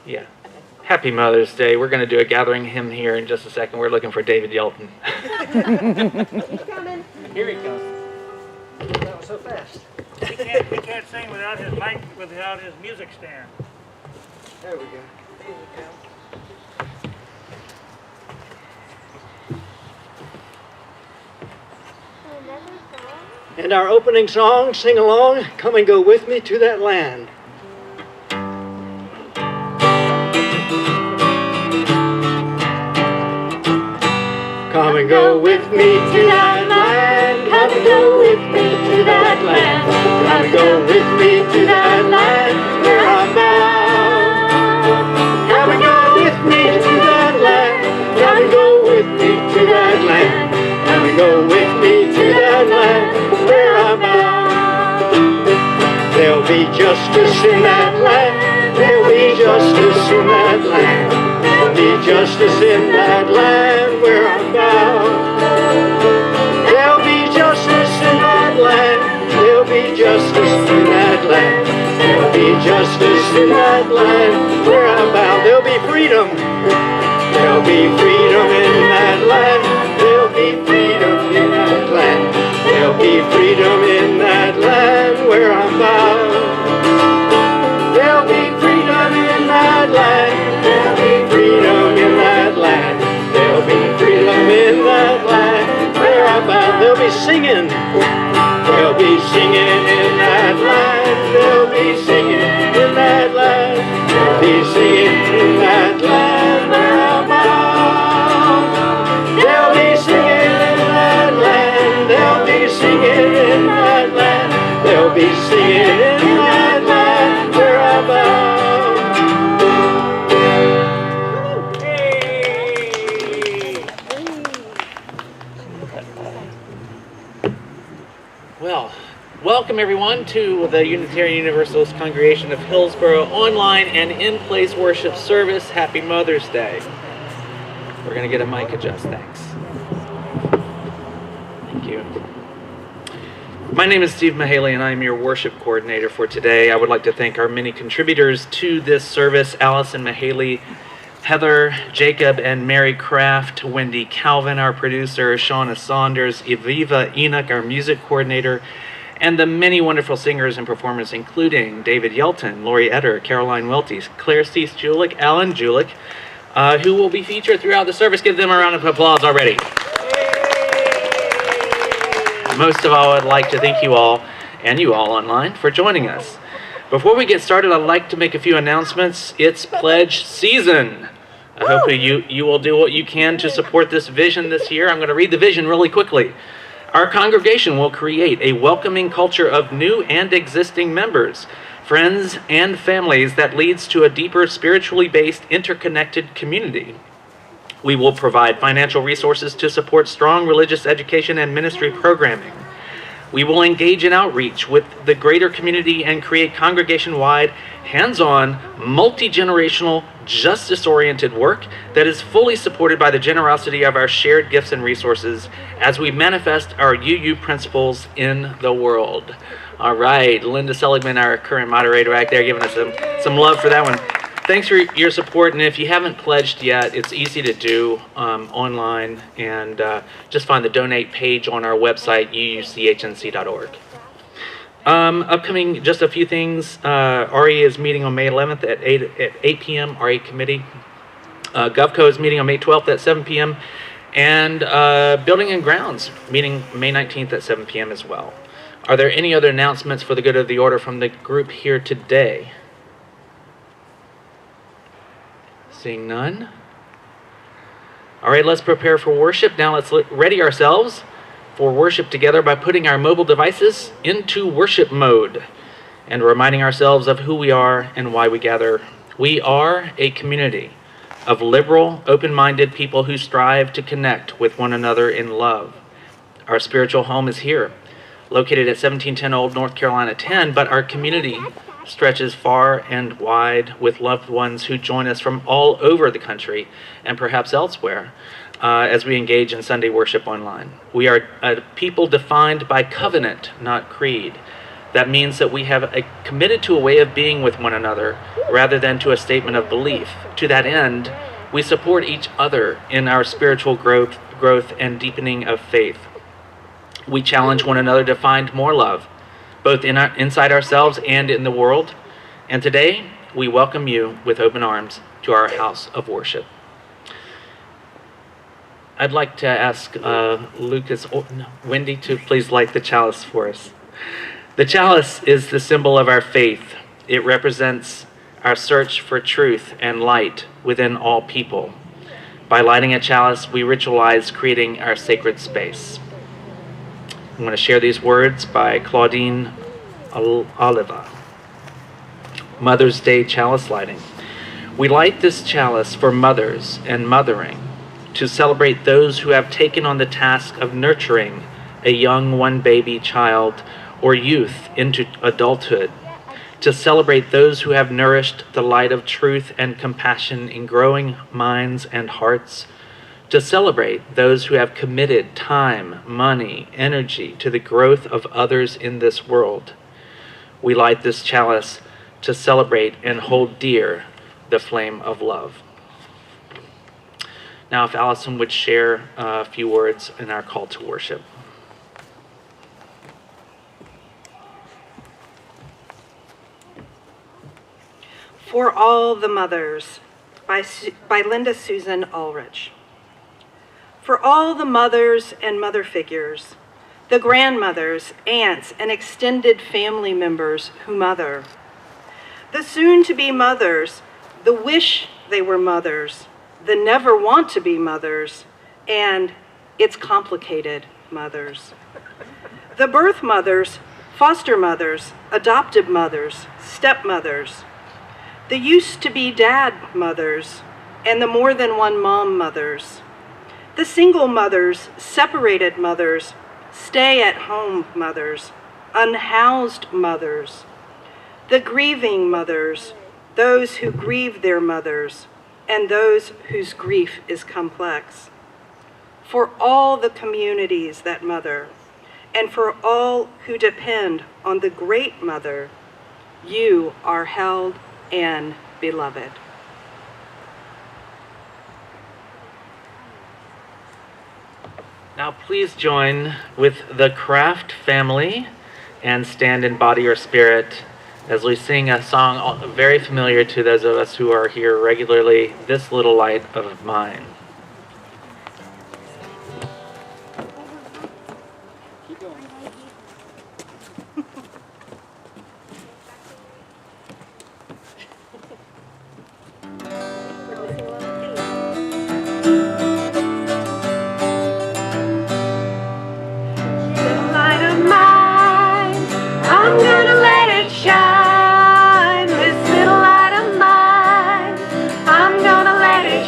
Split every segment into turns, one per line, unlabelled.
Yeah. Happy Mother's Day. We're going to do a gathering hymn here in just a second. We're looking for David Yelton.
He's coming.
Here he comes. That was so fast.
He can't sing without his mic, without his music stand.
There we go. Here we go. And our opening song, sing along, come and go with me to that land. Come and go with me to that land. Come and go with me to that land. Come and go with me to that land where I'm bound. Come and go with me to that land. Come and go with me to that land. Come and go with me to that land where I'm bound. There'll be justice in that land. There'll be justice in that land. There'll be justice in that land where I'm bound. There'll be justice in that land. There'll be justice in that land. There'll be justice in that land where I'm bound. There'll be freedom. There'll be freedom in that land. There'll be freedom in that land. There'll be freedom in that land where I'm bound. There'll be freedom in that land. There'll be freedom in that land. There'll be freedom in that land where I'm bound. There'll be singing. There'll be singing in that land. There'll be singing in that land. There'll be singing in that land where I'm bound. There'll be singing in that land. There'll be singing in that land. There'll be singing in that land where I'm bound.
Well, welcome everyone to the Unitarian Universalist Congregation of Hillsborough online and in-place worship service. Happy Mother's Day. We're going to get a mic adjust, thanks. Thank you. My name is Steve Mahaley and I'm your worship coordinator for today. I would like to thank our many contributors to this service: Allison Mahaley, Heather, Jacob, and Mary Kraft, Wendy Calvin, our producer, Shauna Saunders, Eviva Enoch, our music coordinator, and the many wonderful singers and performers, including David Yelton, Lori Etter, Caroline Welty, Claire Cease Julich, Alan Julich, who will be featured throughout the service. Give them a round of applause already. Most of all, I'd like to thank you all, and you all online, for joining us. Before we get started, I'd like to make a few announcements. It's pledge season. I hope you will do what you can to support this vision this year. I'm going to read the vision really quickly. Our congregation will create a welcoming culture of new and existing members, friends, and families that leads to a deeper, spiritually based, interconnected community. We will provide financial resources to support strong religious education and ministry programming. We will engage in outreach with the greater community and create congregation-wide, hands-on, multi-generational, justice-oriented work that is fully supported by the generosity of our shared gifts and resources as we manifest our UU principles in the world. All right, Linda Seligman, our current moderator back there, giving us some love for that one. Thanks for your support, and if you haven't pledged yet, it's easy to do online, and just find the donate page on our website, uuchnc.org. Upcoming, just a few things. RE is meeting on May 11th at 8 p.m., RE committee. GovCo is meeting on May 12th at 7 p.m., and Building and Grounds meeting May 19th at 7 p.m. as well. Are there any other announcements for the good of the order from the group here today? Seeing none. All right, let's prepare for worship. Now let's ready ourselves for worship together by putting our mobile devices into worship mode and reminding ourselves of who we are and why we gather. We are a community of liberal, open-minded people who strive to connect with one another in love. Our spiritual home is here, located at 1710 Old North Carolina 10, but our community stretches far and wide with loved ones who join us from all over the country and perhaps elsewhere as we engage in Sunday worship online. We are a people defined by covenant, not creed. That means that we have committed to a way of being with one another rather than to a statement of belief. To that end, we support each other in our spiritual growth and deepening of faith. We challenge one another to find more love, both inside ourselves and in the world. And today, we welcome you with open arms to our house of worship. I'd like to ask Wendy to please light the chalice for us. The chalice is the symbol of our faith. It represents our search for truth and light within all people. By lighting a chalice, we ritualize creating our sacred space. I'm going to share these words by Claudine Oliva. Mother's Day Chalice Lighting. We light this chalice for mothers and mothering, to celebrate those who have taken on the task of nurturing a young one-baby child or youth into adulthood, to celebrate those who have nourished the light of truth and compassion in growing minds and hearts, to celebrate those who have committed time, money, energy to the growth of others in this world. We light this chalice to celebrate and hold dear the flame of love. Now, if Allison would share a few words in our call to worship.
For All the Mothers by Linda Susan Ulrich. For all the mothers and mother figures, the grandmothers, aunts, and extended family members who mother, the soon-to-be mothers, the wish they were mothers, the never want to be mothers, and it's complicated mothers. The birth mothers, foster mothers, adoptive mothers, stepmothers, the used to be dad mothers, and the more than one mom mothers, the single mothers, separated mothers, stay-at-home mothers, unhoused mothers, the grieving mothers, those who grieve their mothers, and those whose grief is complex. For all the communities that mother, and for all who depend on the great mother, you are held and beloved.
Now please join with the Craft family and stand in body or spirit as we sing a song very familiar to those of us who are here regularly, This Little Light of Mine.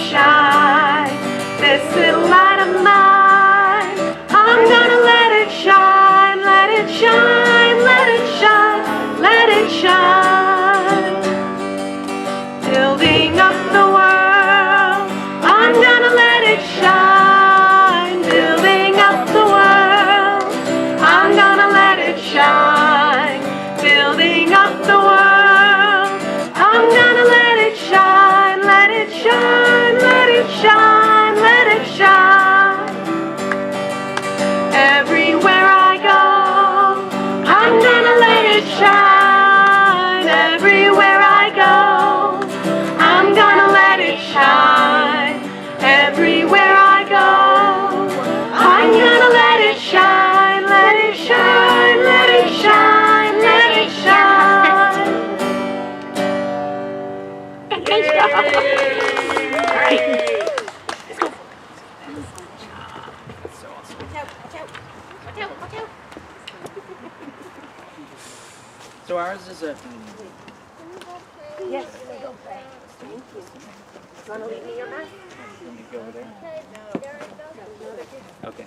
Shine.
shine. Building up the world, I'm gonna let it shine. Building up the world, I'm gonna let it shine. Building up the world, I'm gonna let it shine. Let it shine, let it shine, let it shine. Everywhere I go, I'm gonna let it shine. Everywhere I go, I'm gonna let it shine. Everywhere I go, I'm gonna let it shine. Let it shine, let it shine, let it shine. Good job. All right. Let's go.
So ours is a.
Yes. Thank you. Want to leave me your mess?
Can you go over there? Okay.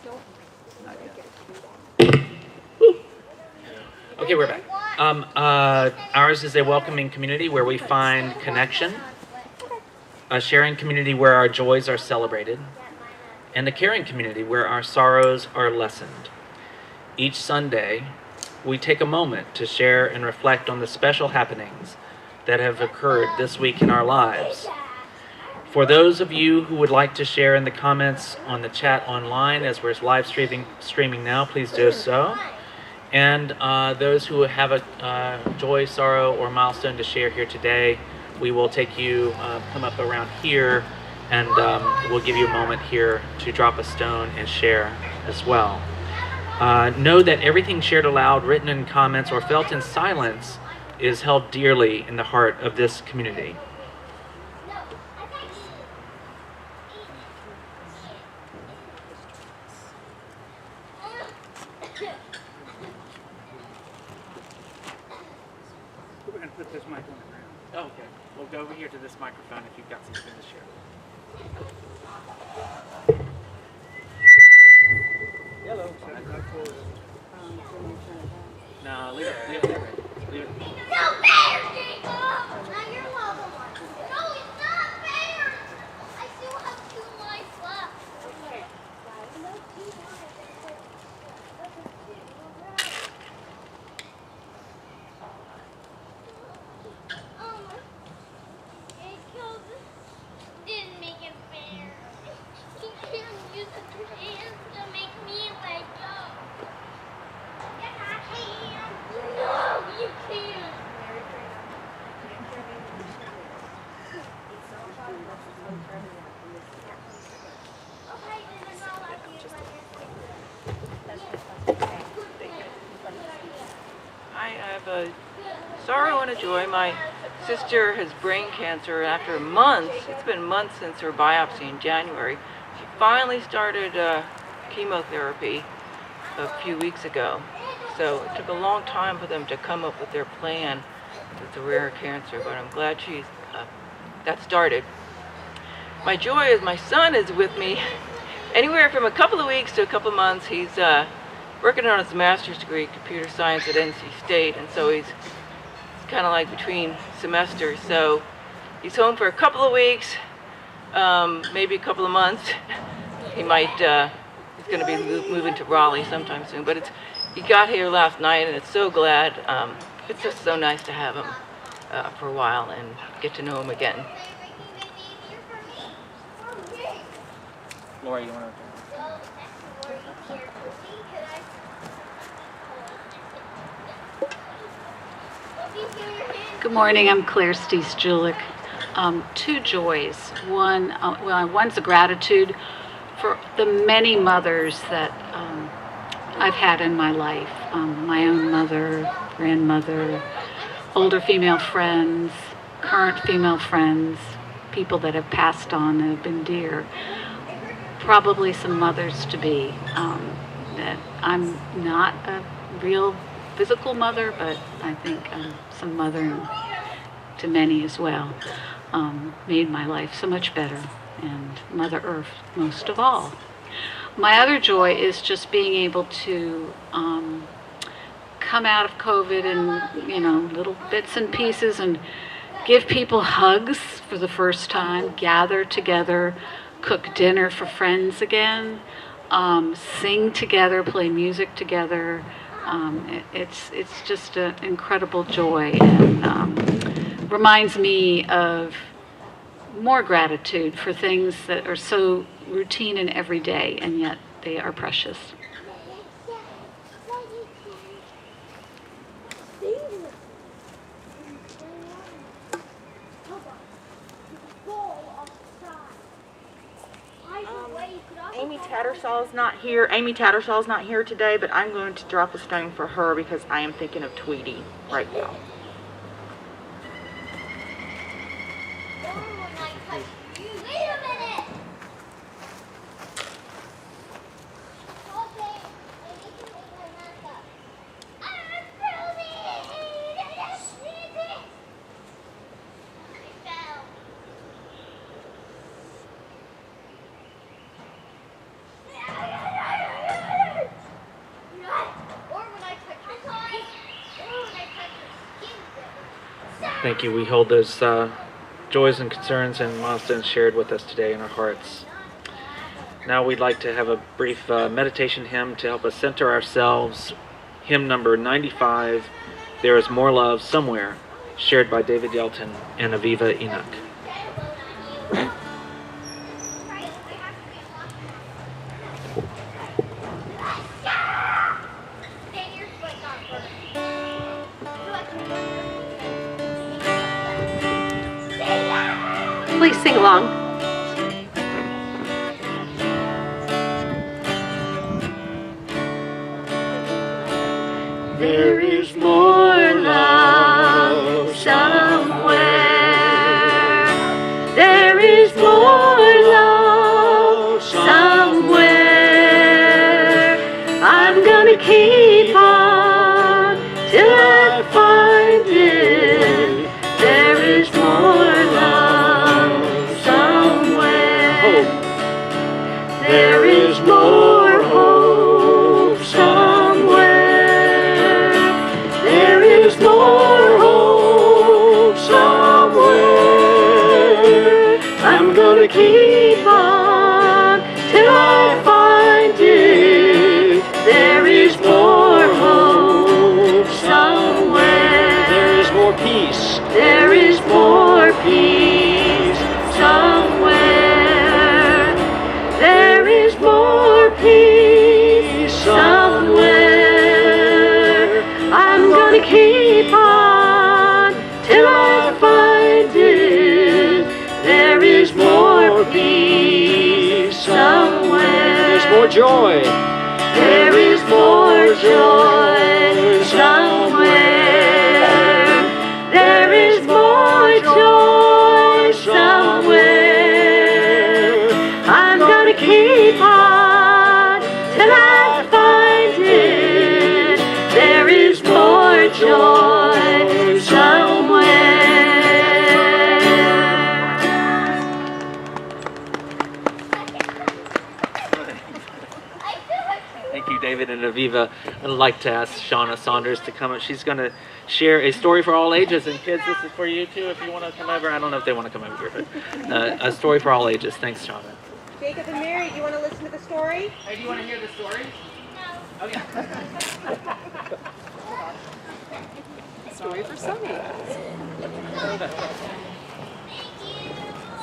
Not yet. Okay, we're back. Ours is a welcoming community where we find connection, a sharing community where our joys are celebrated, and a caring community where our sorrows are lessened. Each Sunday, we take a moment to share and reflect on the special happenings that have occurred this week in our lives. For those of you who would like to share in the comments on the chat online as we're live streaming now, please do so. And those who have a joy, sorrow, or milestone to share here today, we will take you, come up around here, and we'll give you a moment here to drop a stone and share as well. Know that everything shared aloud, written in comments, or felt in silence is held dearly in the heart of this community.
We're going to put this mic on the ground.
Oh, okay. We'll go over here to this microphone if you've got something to share. Hello. No, leave it there. Leave it.
No fair, Jacob! Now you're level one. No, it's not fair! I still have 2 lives left. Okay. Jacob didn't make it fair. He can't use his hands to make me let go. Yes, I can. No, you can't. Okay, then I'm not allowed to use my hands.
I have a sorrow and a joy. My sister has brain cancer, and after months, it's been months since her biopsy in January, she finally started chemotherapy a few weeks ago. So it took a long time for them to come up with their plan with the rare cancer, but I'm glad she's that started. My joy is my son is with me anywhere from a couple of weeks to a couple of months. He's working on his master's degree, computer science at NC State, and so he's kind of like between semesters. So he's home for a couple of weeks, maybe a couple of months. He might, he's going to be moving to Raleigh sometime soon, but he got here last night, and it's so glad. It's just so nice to have him for a while and get to know him again.
Laura, you want to?
Good morning, I'm Claire Stees-Julik. 2 joys. One's a gratitude for the many mothers that I've had in my life. My own mother, grandmother, older female friends, current female friends, people that have passed on and have been dear. Probably some mothers to be. That I'm not a real physical mother, but I think some mother to many as well. Made my life so much better, and Mother Earth most of all. My other joy is just being able to come out of COVID and, little bits and pieces and give people hugs for the first time, gather together, cook dinner for friends again, sing together, play music together. It's just an incredible joy, and reminds me of more gratitude for things that are so routine and everyday, and yet they are precious.
Amy Tattersall's not here today, but I'm going to drop a stone for her because I am thinking of Tweety right now.
Thank you. We hold those joys and concerns and milestones shared with us today in our hearts. Now we'd like to have a brief meditation hymn to help us center ourselves. Hymn number 95, There Is More Love Somewhere, shared by David Yelton and Aviva Enoch.
Please sing along.
There is more love somewhere. There is more love somewhere. I'm gonna keep on till I find it. There is more love somewhere. There is more hope somewhere. There is more hope somewhere. I'm gonna keep on till I find it. There is more hope somewhere. There is more peace. There is more peace somewhere. There is more peace somewhere. I'm gonna keep on till I find it. There is more peace somewhere. There's more joy. There is more joy somewhere. There is more joy somewhere. I'm gonna keep on till I find it. There is more joy somewhere.
Thank you, David and Aviva. I'd like to ask Shauna Saunders to come up. She's going to share a story for all ages. And kids, this is for you too if you want to come over. I don't know if they want to come over here, but a story for all ages. Thanks, Shauna.
Jacob and Mary, do you want to listen to the story?
Hey, do you want to hear the story? No. Okay.
Story for Sunny.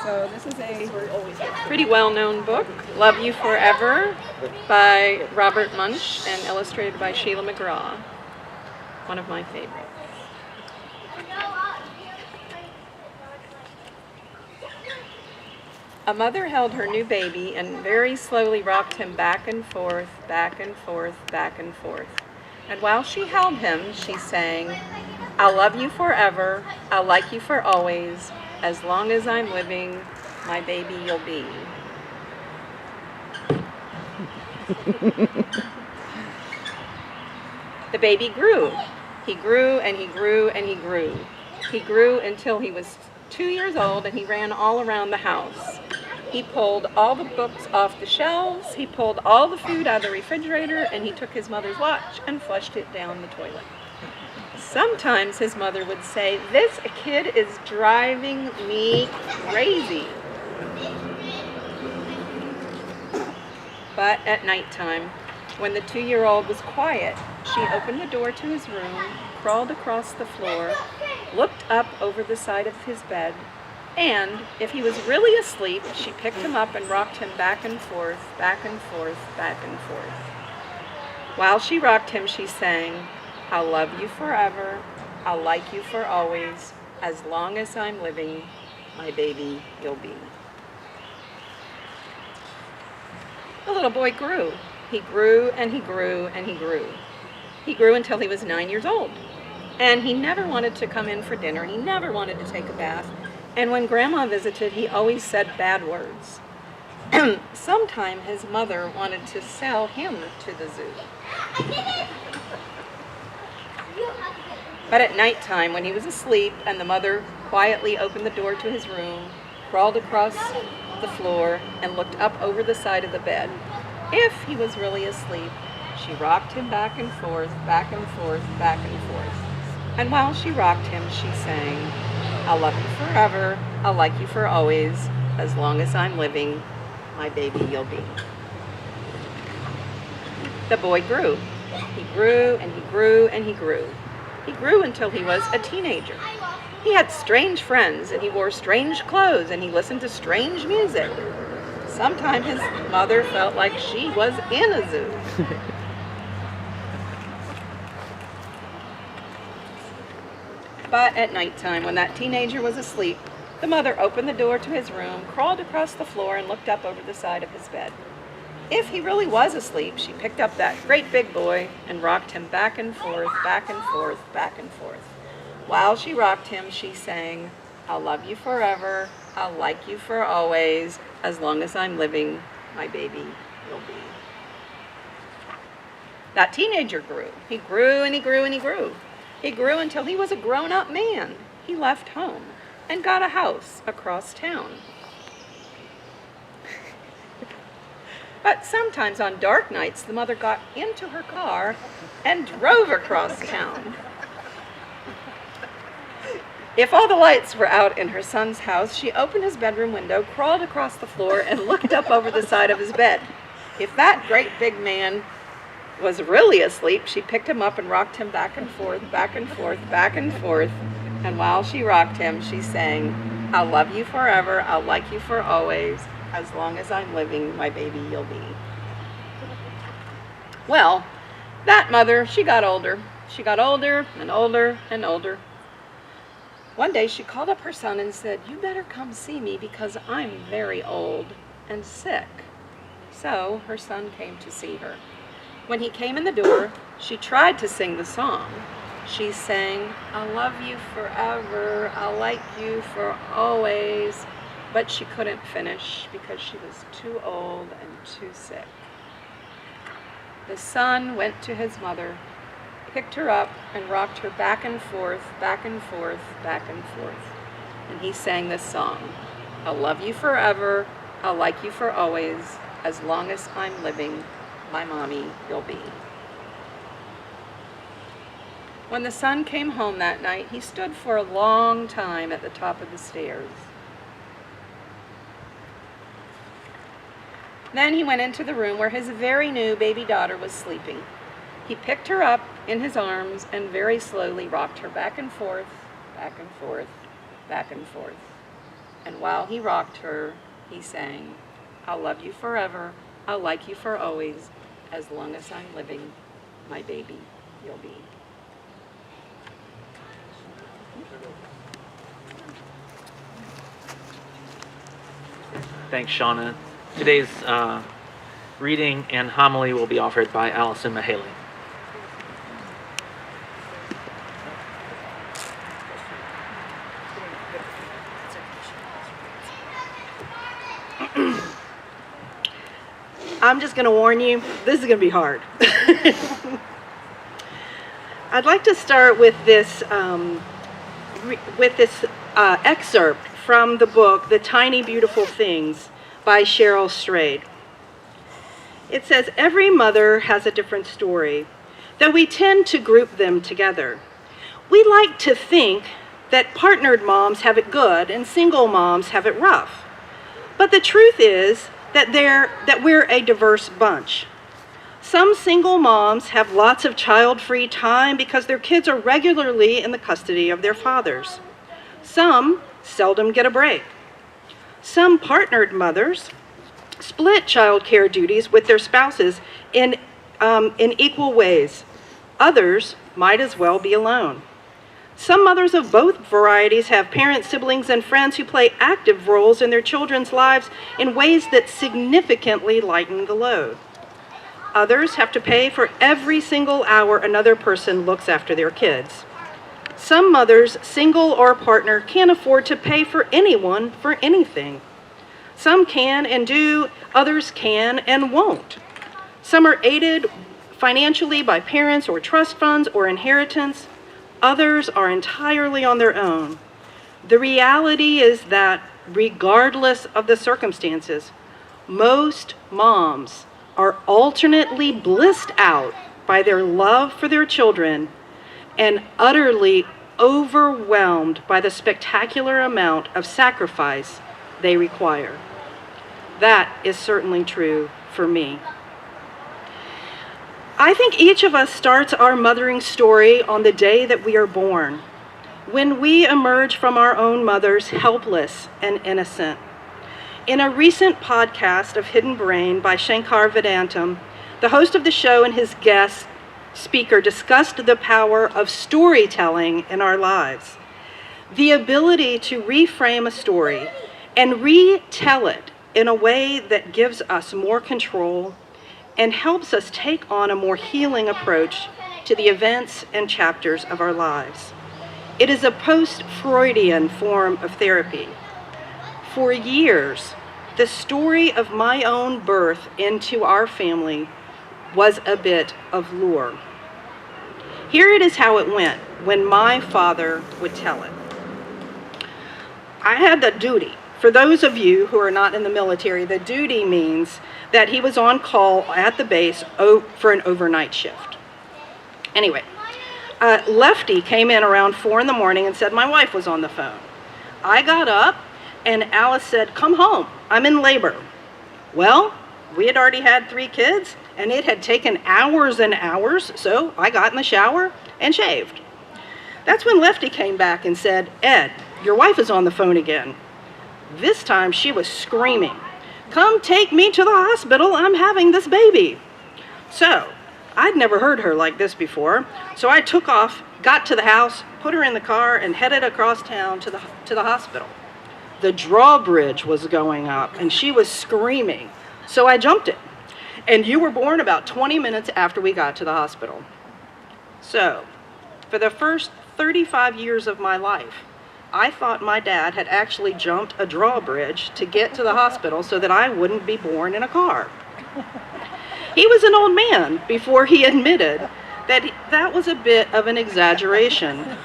So this is a pretty well-known book, Love You Forever, by Robert Munsch and illustrated by Sheila McGraw. One of my favorites. A mother held her new baby and very slowly rocked him back and forth, back and forth, back and forth. And while she held him, she sang, I'll love you forever, I'll like you for always, as long as I'm living, my baby you'll be. The baby grew. He grew and he grew and he grew. He grew until he was 2 years old and he ran all around the house. He pulled all the books off the shelves, he pulled all the food out of the refrigerator, and he took his mother's watch and flushed it down the toilet. Sometimes his mother would say, "This kid is driving me crazy." But at nighttime, when the 2-year-old was quiet, she opened the door to his room, crawled across the floor, looked up over the side of his bed, and if he was really asleep, she picked him up and rocked him back and forth, back and forth, back and forth. While she rocked him, she sang, "I'll love you forever, I'll like you for always, as long as I'm living, my baby you'll be." The little boy grew. He grew and he grew and he grew. He grew until he was 9 years old. And he never wanted to come in for dinner. He never wanted to take a bath. And when Grandma visited, he always said bad words. Sometime his mother wanted to sell him to the zoo. But at nighttime, when he was asleep and the mother quietly opened the door to his room, crawled across the floor, and looked up over the side of the bed, if he was really asleep, she rocked him back and forth, back and forth, back and forth. And while she rocked him, she sang, "I'll love you forever, I'll like you for always, as long as I'm living, my baby you'll be." The boy grew. He grew and he grew and he grew. He grew until he was a teenager. He had strange friends and he wore strange clothes and he listened to strange music. Sometimes his mother felt like she was in a zoo. But at nighttime, when that teenager was asleep, the mother opened the door to his room, crawled across the floor, and looked up over the side of his bed. If he really was asleep, she picked up that great big boy and rocked him back and forth, back and forth, back and forth. While she rocked him, she sang, "I'll love you forever, I'll like you for always, as long as I'm living, my baby you'll be." That teenager grew. He grew and he grew and he grew. He grew until he was a grown-up man. He left home and got a house across town. But sometimes on dark nights, the mother got into her car and drove across town. If all the lights were out in her son's house, she opened his bedroom window, crawled across the floor, and looked up over the side of his bed. If that great big man was really asleep, she picked him up and rocked him back and forth, back and forth, back and forth. And while she rocked him, she sang, "I'll love you forever, I'll like you for always, as long as I'm living, my baby you'll be." Well, that mother, she got older. She got older and older and older. One day she called up her son and said, "You better come see me because I'm very old and sick." So her son came to see her. When he came in the door, she tried to sing the song. She sang, "I'll love you forever, I'll like you for always," but she couldn't finish because she was too old and too sick. The son went to his mother, picked her up, and rocked her back and forth, back and forth, back and forth. And he sang this song, "I'll love you forever, I'll like you for always, as long as I'm living, my mommy you'll be." When the son came home that night, he stood for a long time at the top of the stairs. Then he went into the room where his very new baby daughter was sleeping. He picked her up in his arms and very slowly rocked her back and forth, back and forth, back and forth. And while he rocked her, he sang, "I'll love you forever, I'll like you for always, as long as I'm living, my baby you'll be."
Thanks, Shauna. Today's reading and homily will be offered by Allison Mahaley.
I'm just going to warn you, this is going to be hard. I'd like to start with this excerpt from the book, The Tiny Beautiful Things by Cheryl Strayed. It says, "Every mother has a different story, though we tend to group them together. We like to think that partnered moms have it good and single moms have it rough. But the truth is that we're a diverse bunch. Some single moms have lots of child-free time because their kids are regularly in the custody of their fathers. Some seldom get a break. Some partnered mothers split child care duties with their spouses in equal ways. Others might as well be alone. Some mothers of both varieties have parents, siblings, and friends who play active roles in their children's lives in ways that significantly lighten the load. Others have to pay for every single hour another person looks after their kids. Some mothers, single or partner, can't afford to pay for anyone for anything. Some can and do, others can and won't. Some are aided financially by parents or trust funds or inheritance. Others are entirely on their own. The reality is that, regardless of the circumstances, most moms are alternately blissed out by their love for their children and utterly overwhelmed by the spectacular amount of sacrifice they require. That is certainly true for me. I think each of us starts our mothering story on the day that we are born, when we emerge from our own mothers helpless and innocent. In a recent podcast of Hidden Brain by Shankar Vedantam, the host of the show and his guest speaker discussed the power of storytelling in our lives. The ability to reframe a story and retell it in a way that gives us more control and helps us take on a more healing approach to the events and chapters of our lives. It is a post-Freudian form of therapy. For years, the story of my own birth into our family was a bit of lore. Here it is how it went when my father would tell it. I had the duty. For those of you who are not in the military, the duty means that he was on call at the base for an overnight shift. Anyway, Lefty came in around 4 a.m. and said my wife was on the phone. I got up and Alice said, "Come home, I'm in labor." Well, we had already had 3 kids and it had taken hours and hours, so I got in the shower and shaved. That's when Lefty came back and said, "Ed, your wife is on the phone again." This time she was screaming, "Come take me to the hospital, I'm having this baby." So, I'd never heard her like this before, so I took off, got to the house, put her in the car, and headed across town to the hospital. The drawbridge was going up, and she was screaming, so I jumped it. And you were born about 20 minutes after we got to the hospital. So, for the first 35 years of my life, I thought my dad had actually jumped a drawbridge to get to the hospital so that I wouldn't be born in a car. He was an old man before he admitted that that was a bit of an exaggeration.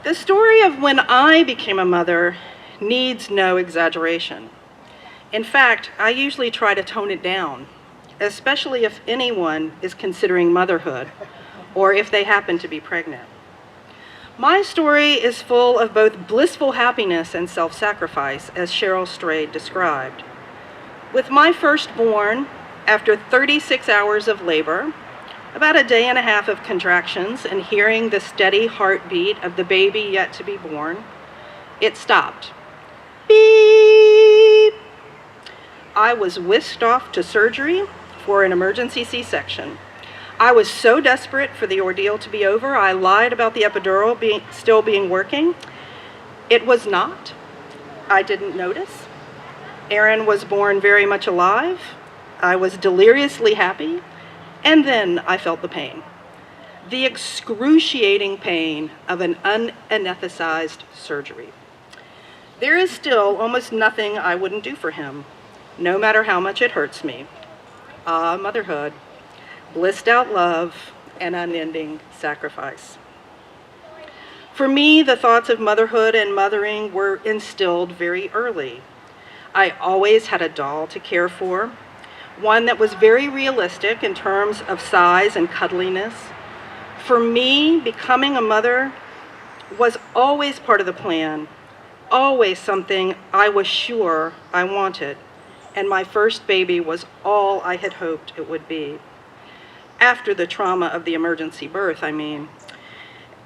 The story of when I became a mother needs no exaggeration. In fact, I usually try to tone it down, especially if anyone is considering motherhood or if they happen to be pregnant. My story is full of both blissful happiness and self-sacrifice, as Cheryl Strayed described. With my firstborn, after 36 hours of labor, about a day and a half of contractions, and hearing the steady heartbeat of the baby yet to be born, it stopped. Beep! I was whisked off to surgery for an emergency C-section. I was so desperate for the ordeal to be over, I lied about the epidural still being working. It was not. I didn't notice. Aaron was born very much alive. I was deliriously happy, and then I felt the pain. The excruciating pain of an unanesthetized surgery. There is still almost nothing I wouldn't do for him, no matter how much it hurts me. Ah, motherhood. Blissed out love and unending sacrifice. For me, the thoughts of motherhood and mothering were instilled very early. I always had a doll to care for, one that was very realistic in terms of size and cuddliness, for me, becoming a mother was always part of the plan, always something I was sure I wanted, and my first baby was all I had hoped it would be. After the trauma of the emergency birth, I mean.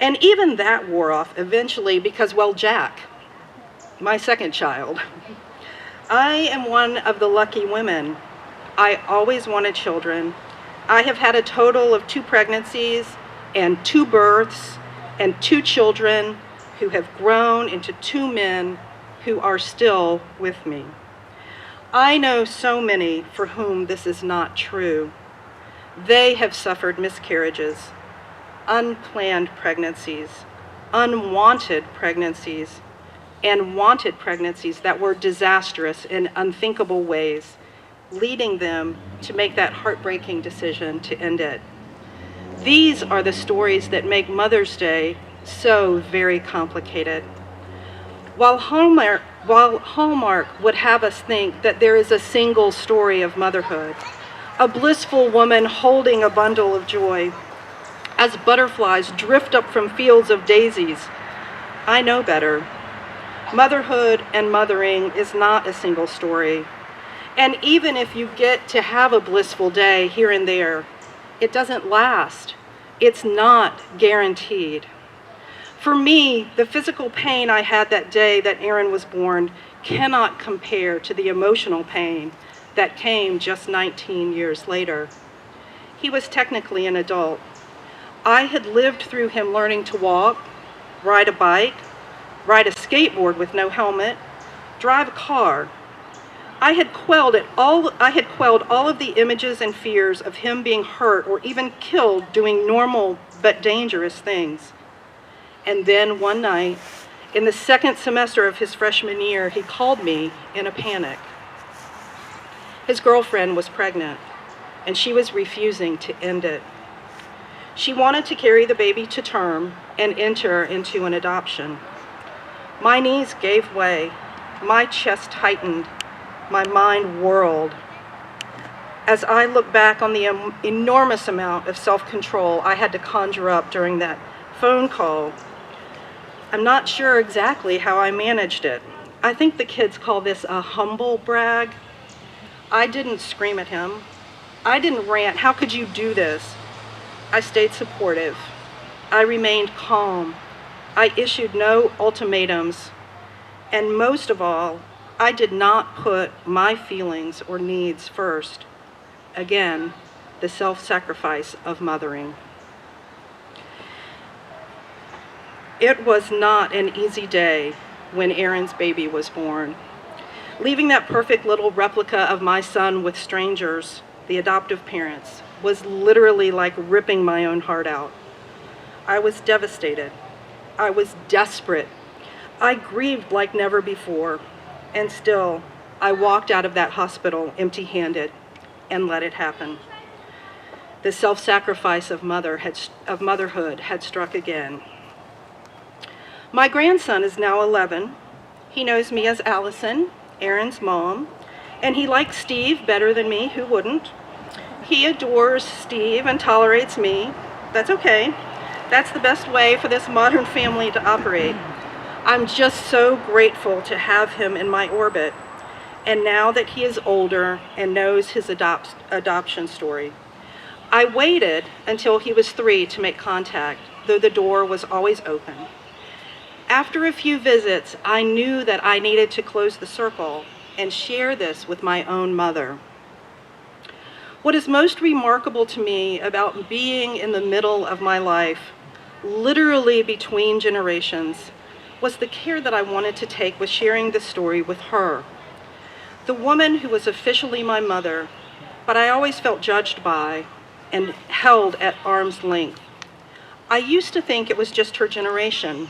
And even that wore off eventually because, well, Jack, my second child. I am one of the lucky women. I always wanted children. I have had a total of 2 pregnancies and 2 births and 2 children who have grown into 2 men who are still with me. I know so many for whom this is not true. They have suffered miscarriages, unplanned pregnancies, unwanted pregnancies, and wanted pregnancies that were disastrous in unthinkable ways, leading them to make that heartbreaking decision to end it. These are the stories that make Mother's Day so very complicated. While Hallmark would have us think that there is a single story of motherhood, a blissful woman holding a bundle of joy, as butterflies drift up from fields of daisies, I know better. Motherhood and mothering is not a single story. And even if you get to have a blissful day here and there, it doesn't last. It's not guaranteed. For me, the physical pain I had that day that Aaron was born cannot compare to the emotional pain that came just 19 years later. He was technically an adult. I had lived through him learning to walk, ride a bike, ride a skateboard with no helmet, drive a car. I had quelled all of the images and fears of him being hurt or even killed doing normal but dangerous things. And then one night, in the 2nd semester of his freshman year, he called me in a panic. His girlfriend was pregnant, and she was refusing to end it. She wanted to carry the baby to term and enter into an adoption. My knees gave way, my chest tightened, my mind whirled. As I look back on the enormous amount of self-control I had to conjure up during that phone call, I'm not sure exactly how I managed it. I think the kids call this a humble brag. I didn't scream at him. I didn't rant, "How could you do this?" I stayed supportive. I remained calm. I issued no ultimatums. And most of all, I did not put my feelings or needs first. Again, the self-sacrifice of mothering. It was not an easy day when Aaron's baby was born. Leaving that perfect little replica of my son with strangers, the adoptive parents, was literally like ripping my own heart out. I was devastated. I was desperate. I grieved like never before. And still, I walked out of that hospital empty-handed and let it happen. The self-sacrifice of motherhood had struck again. My grandson is now 11. He knows me as Allison, Aaron's mom, and he likes Steve better than me. Who wouldn't? He adores Steve and tolerates me. That's okay. That's the best way for this modern family to operate. I'm just so grateful to have him in my orbit. And now that he is older and knows his adoption story, I waited until he was 3 to make contact, though the door was always open. After a few visits, I knew that I needed to close the circle and share this with my own mother. What is most remarkable to me about being in the middle of my life, literally between generations, was the care that I wanted to take with sharing this story with her. The woman who was officially my mother, but I always felt judged by and held at arm's length. I used to think it was just her generation.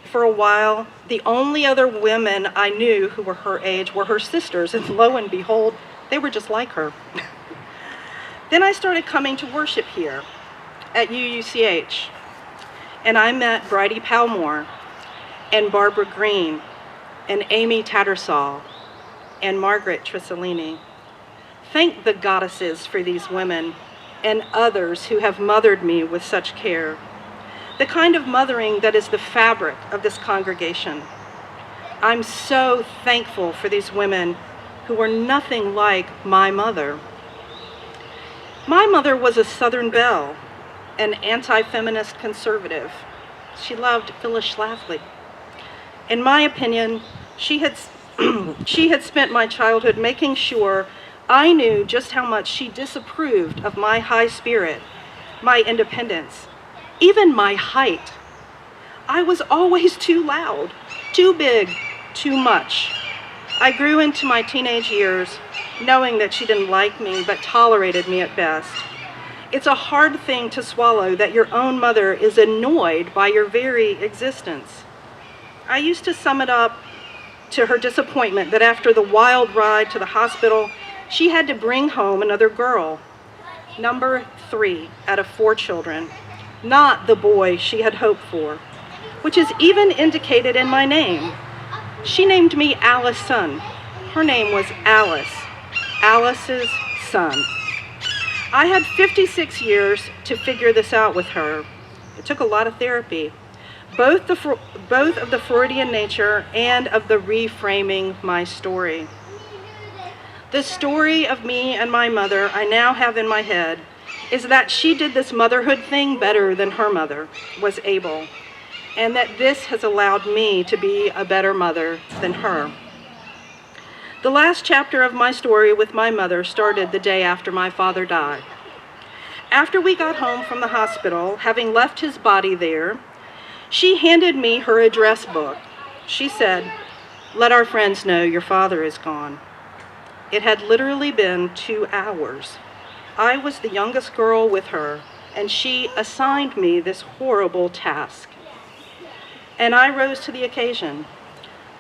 For a while, the only other women I knew who were her age were her sisters, and lo and behold, they were just like her. Then I started coming to worship here at UUCH, and I met Bridie Palmore and Barbara Green and Amy Tattersall and Margaret Trisellini. Thank the goddesses for these women. and others who have mothered me with such care. The kind of mothering that is the fabric of this congregation. I'm so thankful for these women who were nothing like my mother. My mother was a Southern belle, an anti-feminist conservative. She loved Phyllis Schlafly. In my opinion, she had spent my childhood making sure I knew just how much she disapproved of my high spirit, my independence, even my height. I was always too loud, too big, too much. I grew into my teenage years knowing that she didn't like me but tolerated me at best. It's a hard thing to swallow that your own mother is annoyed by your very existence. I used to sum it up to her disappointment that after the wild ride to the hospital, she had to bring home another girl, number 3 out of 4 children, not the boy she had hoped for, which is even indicated in my name. She named me Alice Son. Her name was Alice, Alice's son. I had 56 years to figure this out with her. It took a lot of therapy, both of the Freudian nature and of the reframing my story. The story of me and my mother I now have in my head is that she did this motherhood thing better than her mother was able, and that this has allowed me to be a better mother than her. The last chapter of my story with my mother started the day after my father died. After we got home from the hospital, having left his body there, she handed me her address book. She said, "Let our friends know your father is gone." It had literally been 2 hours. I was the youngest girl with her, and she assigned me this horrible task. And I rose to the occasion.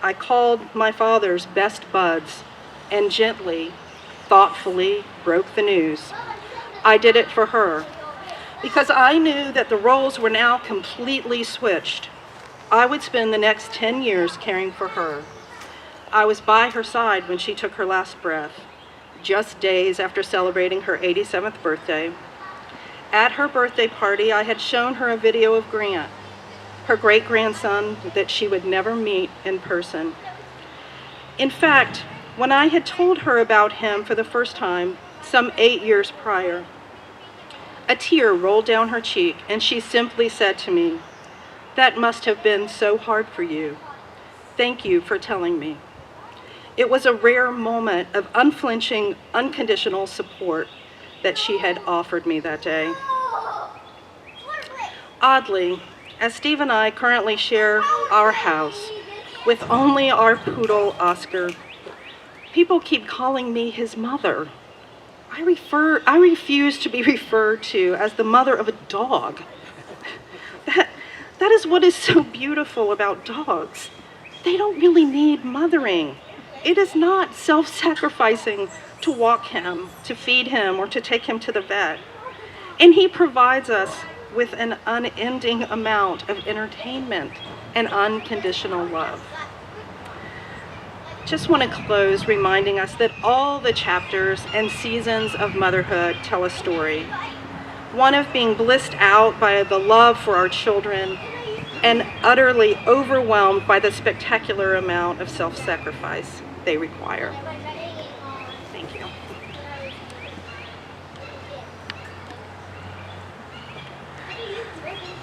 I called my father's best buds and gently, thoughtfully broke the news. I did it for her because I knew that the roles were now completely switched. I would spend the next 10 years caring for her. I was by her side when she took her last breath, just days after celebrating her 87th birthday. At her birthday party, I had shown her a video of Grant, her great-grandson that she would never meet in person. In fact, when I had told her about him for the first time, some 8 years prior, a tear rolled down her cheek, and she simply said to me, "That must have been so hard for you. Thank you for telling me." It was a rare moment of unflinching, unconditional support that she had offered me that day. Oddly, as Steve and I currently share our house with only our poodle, Oscar, people keep calling me his mother. I refuse to be referred to as the mother of a dog. That is what is so beautiful about dogs. They don't really need mothering. It is not self-sacrificing to walk him, to feed him, or to take him to the vet. And he provides us with an unending amount of entertainment and unconditional love. Just want to close reminding us that all the chapters and seasons of motherhood tell a story. One of being blissed out by the love for our children and utterly overwhelmed by the spectacular amount of self-sacrifice they require. Thank you.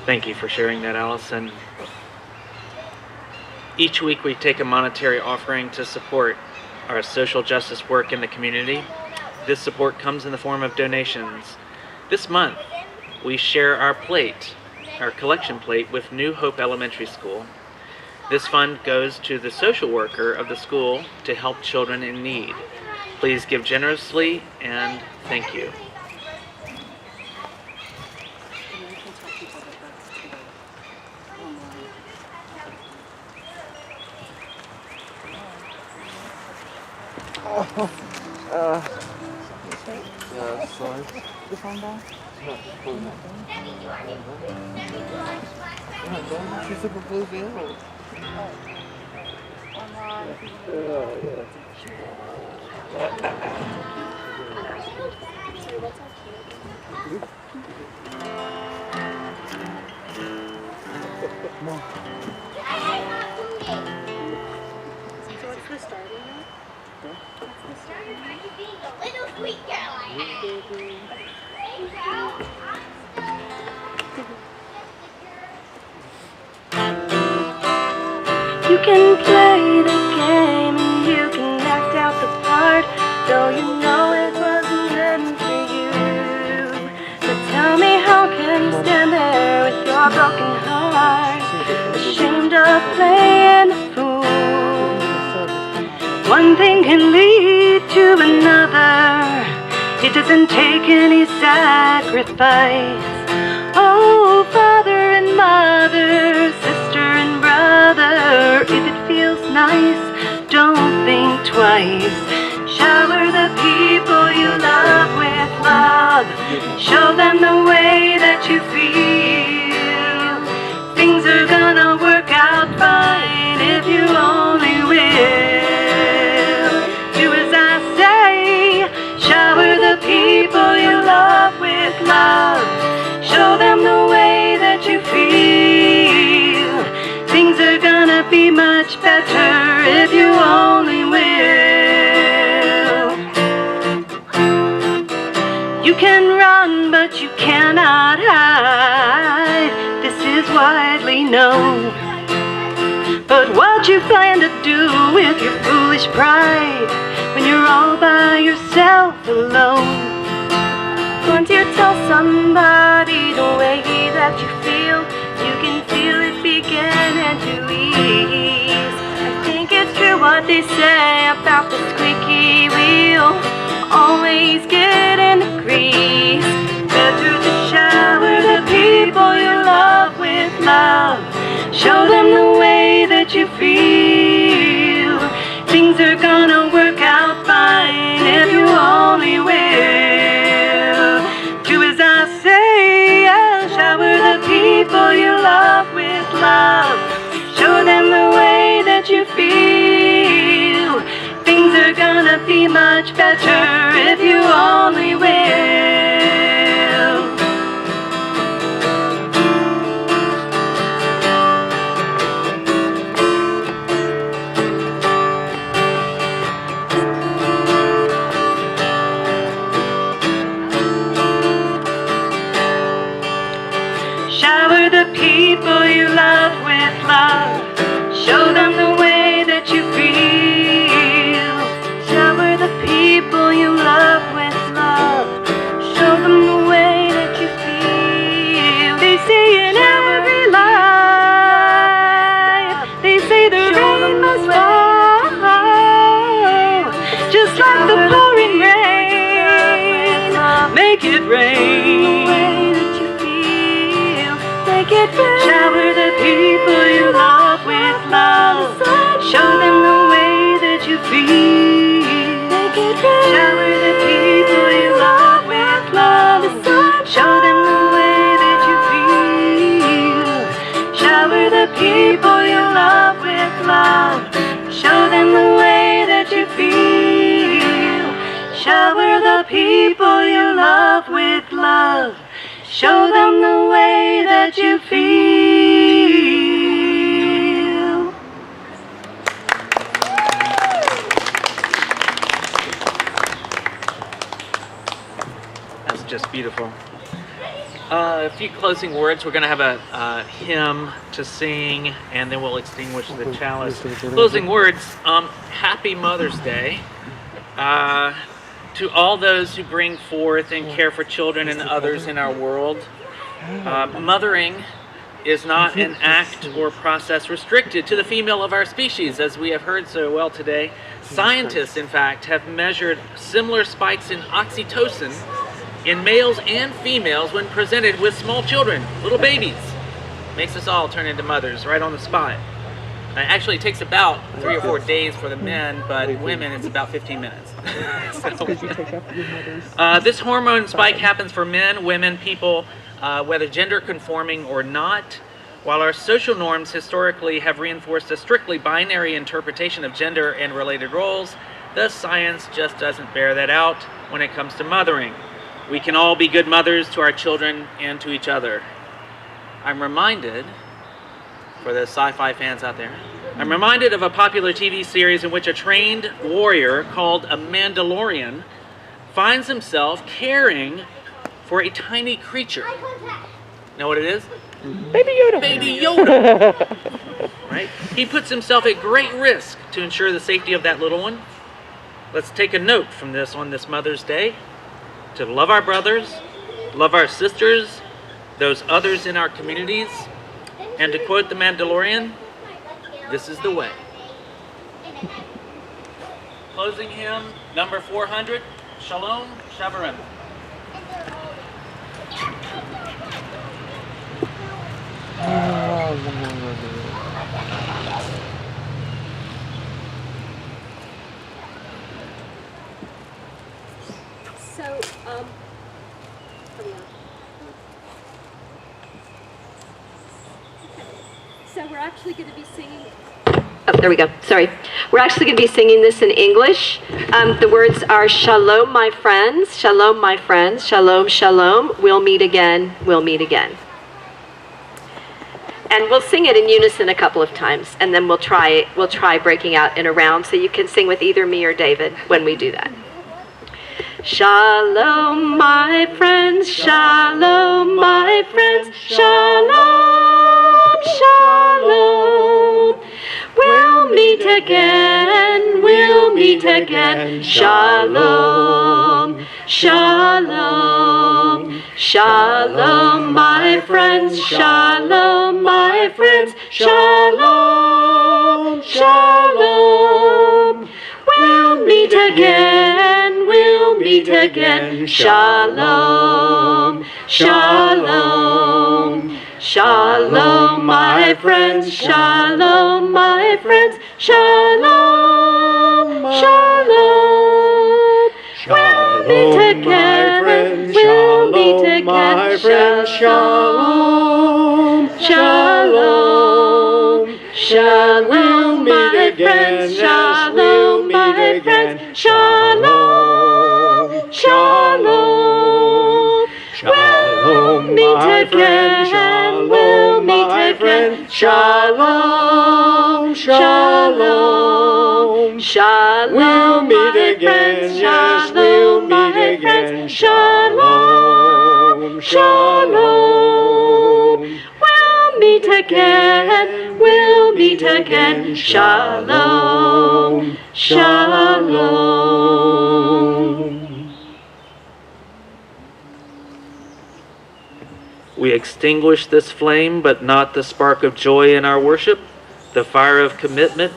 Thank you for sharing that, Allison. Each week we take a monetary offering to support our social justice work in the community. This support comes in the form of donations. This month, we share our collection plate with New Hope Elementary School. This fund goes to the social worker of the school to help children in need. Please give generously and thank you.
what's the starting note?
Little sweet Caroline.
You can play the game and you can act out the part, though you know it wasn't meant for you. But tell me, how can you stand there with your broken heart, ashamed of playing the fool? One thing can lead to another. It doesn't take any sacrifice. Oh, father and mother, sister and brother, if it feels nice, don't think twice. Shower the people you love with love. Show them the way that you feel. Things are gonna work out fine if you only will. Do as I say. Shower the people you love with love. Show them the way that you feel. Things are gonna be much better if you only will. You can run, but you cannot hide. This is widely known. But what you plan to do with your foolish pride when you're all by yourself alone? Once you tell somebody the way that you feel, you can feel it begin to ease. I think it's true what they say about the squeaky wheel always getting the grease. Better to shower the people you love with love. Show them the way that you feel. Things are gonna work out fine if you only will. Do as I say, yeah. Shower the people you love with love. Show them the way that you feel. Things are gonna be much better if you only will. Shower the people you love with love. Show them the way that you feel. Shower the people you love with love. Show them the way that you feel. They say in every life, they say the rain must fall, just like the pouring rain. Make it rain. Shower the people you love with love. Show them the way that you feel. Shower the people you love with love. Show them the way that you feel. Shower the people you love with love. Show them the way that you feel. Shower the people you love with love. Show them the way that you feel.
That's just beautiful. A few closing words. We're going to have a hymn to sing, and then we'll extinguish the chalice. Closing words. Happy Mother's Day. To all those who bring forth and care for children and others in our world. Mothering is not an act or process restricted to the female of our species, as we have heard so well today. Scientists, in fact, have measured similar spikes in oxytocin in males and females when presented with small children, little babies. Makes us all turn into mothers right on the spot. Actually, it takes about 3 or 4 days for the men, but women, it's about 15 minutes. This hormone spike happens for men, women, people, whether gender conforming or not. While our social norms historically have reinforced a strictly binary interpretation of gender and related roles, the science just doesn't bear that out when it comes to mothering. we can all be good mothers to our children and to each other. I'm reminded, for the sci-fi fans out there, I'm reminded of a popular TV series in which a trained warrior called a Mandalorian finds himself caring for a tiny creature. Know what it is?
Baby Yoda.
Baby Yoda. Right? He puts himself at great risk to ensure the safety of that little one. Let's take a note from this on this Mother's Day to love our brothers, love our sisters, those others in our communities, and to quote the Mandalorian, this is the way. Closing hymn number 400, Shalom Shabbarim.
So we're actually going to be singing. Oh, there we go. Sorry. We're actually going to be singing this in English. The words are Shalom, my friends. Shalom, my friends. Shalom, shalom. We'll meet again. We'll meet again. And we'll sing it in unison a couple of times, and then we'll try breaking out in a round, so you can sing with either me or David when we do that. Shalom, my friends. Shalom, my friends. Shalom, shalom. We'll meet again. We'll meet again. Shalom, shalom. Shalom, my friends. Shalom, my friends. Shalom, shalom. We'll meet again. We'll meet again. Shalom, shalom. Shalom, my friends. Shalom, my friends. Shalom, shalom. We'll meet again. We'll meet again. Shalom, shalom. Shalom, my friends. Shalom, my friends. Shalom, shalom. We'll meet again. We'll meet again. Shalom, shalom. Shalom, we'll meet again. Yes, we'll meet again. Shalom, shalom. We'll meet again. We'll meet again. Shalom, shalom.
We extinguish this flame, but not the spark of joy in our worship, the fire of commitment,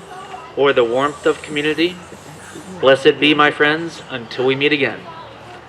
or the warmth of community. Blessed be, my friends, until we meet again.